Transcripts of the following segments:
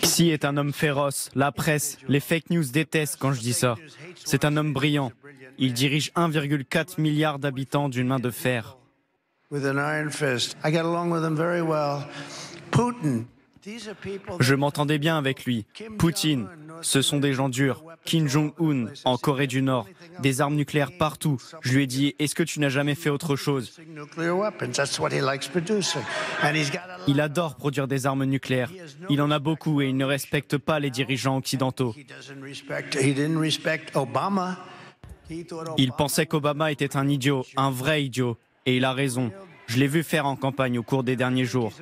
Xi est un homme féroce. La presse, les fake news détestent quand je dis ça. C'est un homme brillant. Il dirige 1,4 milliard d'habitants d'une main de fer. Je m'entendais bien avec lui. Poutine, ce sont des gens durs. Kim Jong-un, en Corée du Nord, des armes nucléaires partout. Je lui ai dit, est-ce que tu n'as jamais fait autre chose ? Il adore produire des armes nucléaires. Il en a beaucoup et il ne respecte pas les dirigeants occidentaux. Il pensait qu'Obama était un idiot, un vrai idiot. Et il a raison. Je l'ai vu faire en campagne au cours des derniers jours.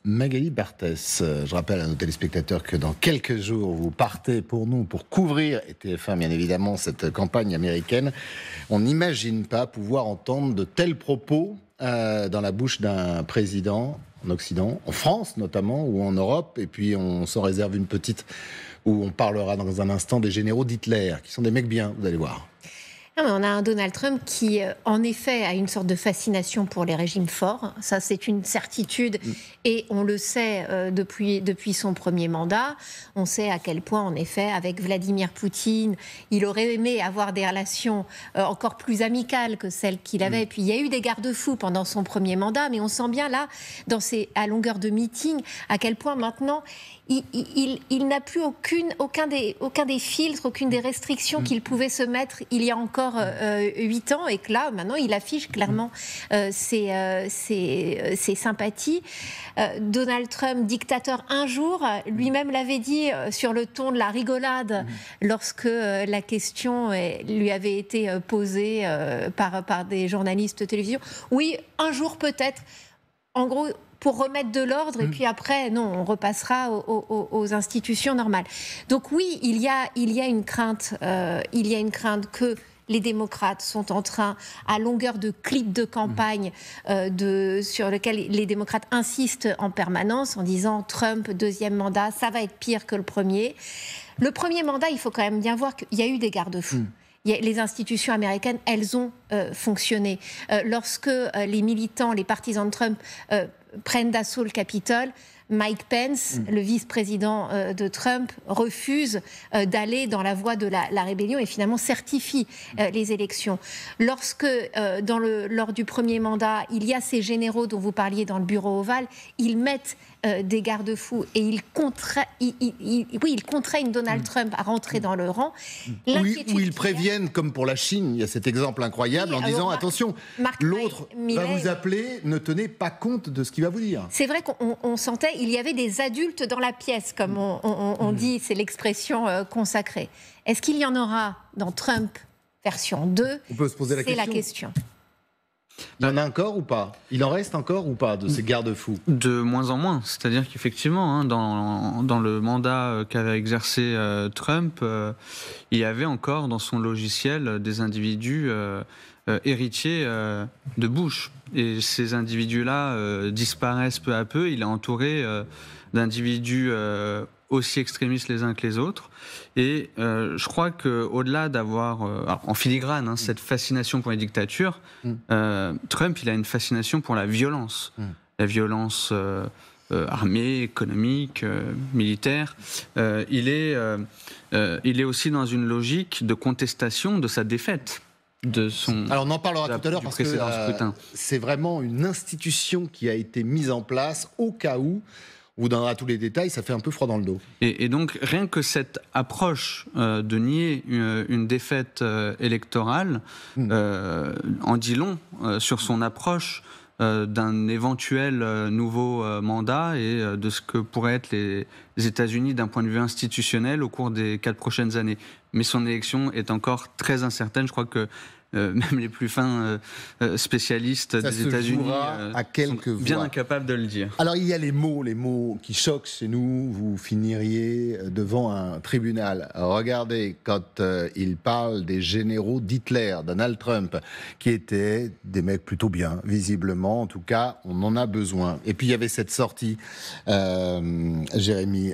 Magali Barthès, je rappelle à nos téléspectateurs que dans quelques jours, vous partez pour nous, pour couvrir, et TF1 bien évidemment, cette campagne américaine. On n'imagine pas pouvoir entendre de tels propos dans la bouche d'un président en Occident, en France notamment, ou en Europe, et puis on s'en réserve une petite où on parlera dans un instant des généraux d'Hitler, qui sont des mecs bien, vous allez voir. On a un Donald Trump qui, en effet, a une sorte de fascination pour les régimes forts. Ça, c'est une certitude. Et on le sait depuis son premier mandat. On sait à quel point, en effet, avec Vladimir Poutine, il aurait aimé avoir des relations encore plus amicales que celles qu'il avait. Et puis, il y a eu des garde-fous pendant son premier mandat. Mais on sent bien, là, à longueur de meeting, à quel point, maintenant, il n'a plus aucun des filtres, aucune des restrictions qu'il pouvait se mettre il y a encore 8 ans, et que là, maintenant, il affiche clairement ses sympathies. Donald Trump, dictateur un jour, lui-même l'avait dit sur le ton de la rigolade lorsque la question lui avait été posée par des journalistes de télévision. Oui, un jour peut-être. En gros, pour remettre de l'ordre, et puis après, non, on repassera aux institutions normales. Donc oui, il y a une crainte que les démocrates sont en train, à longueur de clips de campagne, sur lesquels les démocrates insistent en permanence en disant Trump, deuxième mandat, ça va être pire que le premier. Le premier mandat, il faut quand même bien voir qu'il y a eu des garde-fous. Les institutions américaines, elles ont fonctionné. Lorsque les militants, les partisans de Trump prennent d'assaut le Capitole, Mike Pence, le vice-président de Trump, refuse d'aller dans la voie de la rébellion et finalement certifie les élections. Lorsque, lors du premier mandat, il y a ces généraux dont vous parliez dans le bureau ovale, ils mettent des garde-fous et ils contraignent Donald Trump à rentrer dans le rang. Où ils préviennent, comme pour la Chine, il y a cet exemple incroyable en disant attention, l'autre va vous appeler, ne tenez pas compte de ce qu'il va vous dire. C'est vrai qu'on sentait, il y avait des adultes dans la pièce, comme on dit, c'est l'expression consacrée. Est-ce qu'il y en aura dans Trump version 2 ? On peut se poser la question. Il y en a encore ou pas ? Il en reste encore ou pas de ces garde-fous ? De moins en moins. C'est-à-dire qu'effectivement, dans le mandat qu'avait exercé Trump, il y avait encore dans son logiciel des individus héritiers de Bush. Et ces individus-là disparaissent peu à peu. Il est entouré d'individus aussi extrémistes les uns que les autres. Et je crois qu'au-delà d'avoir, en filigrane, cette fascination pour les dictatures, Trump, il a une fascination pour la violence. La violence armée, économique, militaire. Il est aussi dans une logique de contestation de sa défaite. Alors on en parlera tout à l'heure parce que c'est vraiment une institution qui a été mise en place au cas où. On vous donnera tous les détails, ça fait un peu froid dans le dos. Et donc, rien que cette approche de nier une défaite électorale en dit long sur son approche d'un éventuel nouveau mandat et de ce que pourraient être les États-Unis d'un point de vue institutionnel au cours des 4 prochaines années. Mais son élection est encore très incertaine. Je crois que même les plus fins spécialistes des États-Unis sont bien incapables de le dire. Alors il y a les mots qui choquent chez nous. Vous finiriez devant un tribunal. Regardez, quand il parle des généraux d'Hitler, Donald Trump, qui étaient des mecs plutôt bien, visiblement. En tout cas, on en a besoin. Et puis il y avait cette sortie, Jérémy,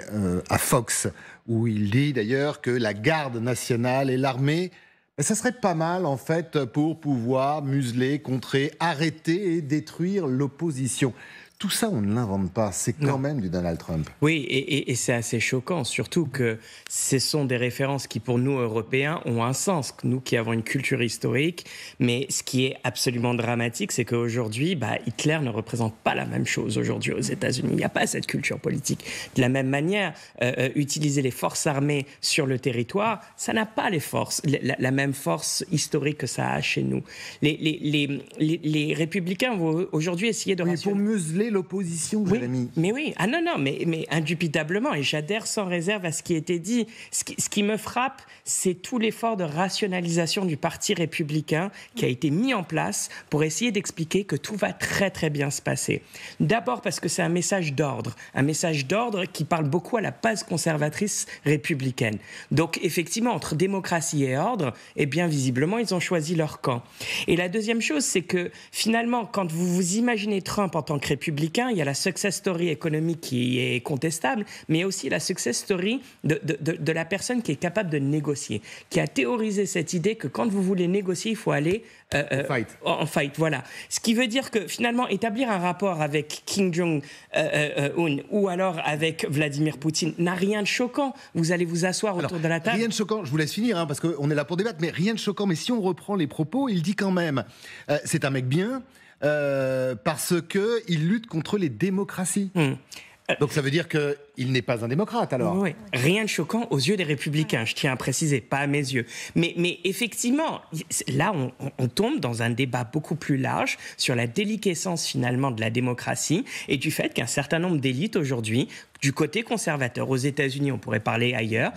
à Fox, où il dit d'ailleurs que la garde nationale et l'armée Et ça serait pas mal, en fait, pour pouvoir museler, contrer, arrêter et détruire l'opposition. Tout ça, on ne l'invente pas. C'est quand même du Donald Trump. Oui, et c'est assez choquant, surtout que ce sont des références qui, pour nous, Européens, ont un sens. Nous qui avons une culture historique. Mais ce qui est absolument dramatique, c'est qu'aujourd'hui, Hitler ne représente pas la même chose aujourd'hui aux États-Unis. Il n'y a pas cette culture politique. De la même manière, utiliser les forces armées sur le territoire, ça n'a pas la même force historique que ça a chez nous. Les républicains vont aujourd'hui essayer de... Mais pour museler l'opposition, Jérémy. Mais oui, mais indubitablement, et j'adhère sans réserve à ce qui a été dit. Ce qui me frappe, c'est tout l'effort de rationalisation du Parti républicain qui a été mis en place pour essayer d'expliquer que tout va très très bien se passer. D'abord parce que c'est un message d'ordre qui parle beaucoup à la base conservatrice républicaine. Donc effectivement, entre démocratie et ordre, eh bien visiblement, ils ont choisi leur camp. Et la deuxième chose, c'est que finalement, quand vous vous imaginez Trump en tant que républicain, il y a la success story économique qui est contestable, mais il y a aussi la success story de la personne qui est capable de négocier, qui a théorisé cette idée que quand vous voulez négocier, il faut aller en fight. Voilà. Ce qui veut dire que finalement, établir un rapport avec Kim Jong-un ou alors avec Vladimir Poutine n'a rien de choquant. Vous allez vous asseoir autour de la table. Rien de choquant, je vous laisse finir, parce qu'on est là pour débattre, mais rien de choquant. Mais si on reprend les propos, il dit quand même, c'est un mec bien, parce qu'il lutte contre les démocraties. Donc ça veut dire qu'il n'est pas un démocrate, alors. Oui. Rien de choquant aux yeux des républicains, je tiens à préciser, pas à mes yeux. Mais effectivement, là, on tombe dans un débat beaucoup plus large sur la déliquescence, finalement, de la démocratie et du fait qu'un certain nombre d'élites, aujourd'hui, du côté conservateur, aux États-Unis, on pourrait parler ailleurs,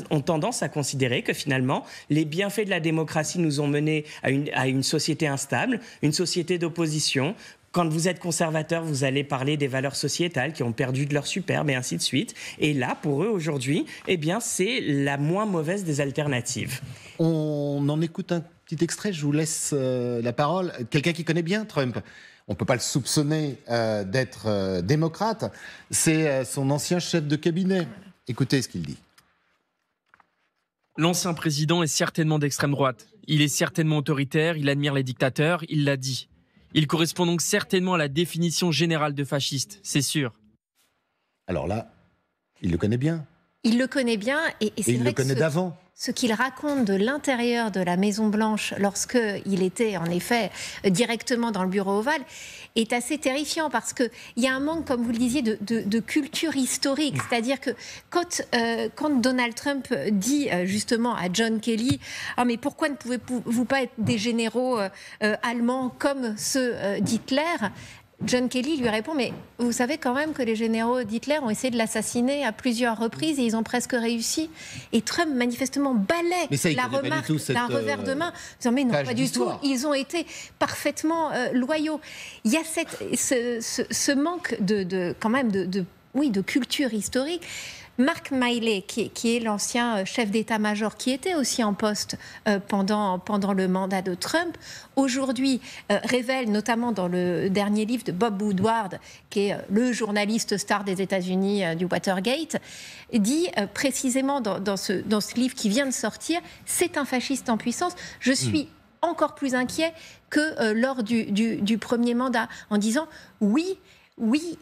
ont tendance à considérer que, finalement, les bienfaits de la démocratie nous ont menés à une société instable, une société d'opposition. Quand vous êtes conservateur, vous allez parler des valeurs sociétales qui ont perdu de leur superbe et ainsi de suite. Et là, pour eux, aujourd'hui, eh bien, c'est la moins mauvaise des alternatives. On en écoute un petit extrait, je vous laisse la parole. Quelqu'un qui connaît bien Trump. On ne peut pas le soupçonner d'être démocrate. C'est son ancien chef de cabinet. Écoutez ce qu'il dit. L'ancien président est certainement d'extrême droite. Il est certainement autoritaire, il admire les dictateurs, il l'a dit. Il correspond donc certainement à la définition générale de fasciste, c'est sûr. Alors là, il le connaît bien. Il le connaît bien et c'est il vrai le connaît d'avant. Ce qu'il raconte de l'intérieur de la Maison-Blanche lorsqu'il était en effet directement dans le bureau ovale est assez terrifiant parce qu'il y a un manque, comme vous le disiez, de culture historique. C'est-à-dire que quand Donald Trump dit justement à John Kelly « Ah mais pourquoi ne pouvez-vous pas être des généraux allemands comme ceux d'Hitler ?» John Kelly lui répond « Mais vous savez quand même que les généraux d'Hitler ont essayé de l'assassiner à plusieurs reprises et ils ont presque réussi. » Et Trump, manifestement, balaie la remarque d'un revers de main, disant « Mais non, pas du tout, ils ont été parfaitement loyaux. » Il y a ce manque quand même de culture historique. Mark Milley, qui est l'ancien chef d'état-major, qui était aussi en poste pendant le mandat de Trump, aujourd'hui révèle, notamment dans le dernier livre de Bob Woodward, qui est le journaliste star des États-Unis du Watergate, dit précisément dans ce livre qui vient de sortir, c'est un fasciste en puissance. Je suis encore plus inquiet que lors du premier mandat, en disant oui,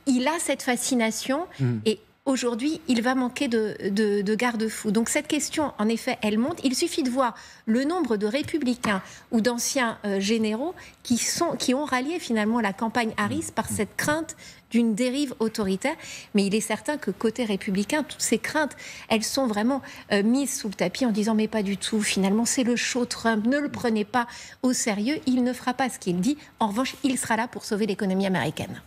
il a cette fascination et aujourd'hui, il va manquer de garde-fous. Donc cette question, en effet, elle monte. Il suffit de voir le nombre de républicains ou d'anciens généraux qui ont rallié finalement la campagne Harris par cette crainte d'une dérive autoritaire. Mais il est certain que côté républicain, toutes ces craintes, elles sont vraiment mises sous le tapis en disant « mais pas du tout, finalement c'est le show Trump, ne le prenez pas au sérieux, il ne fera pas ce qu'il dit. En revanche, il sera là pour sauver l'économie américaine ».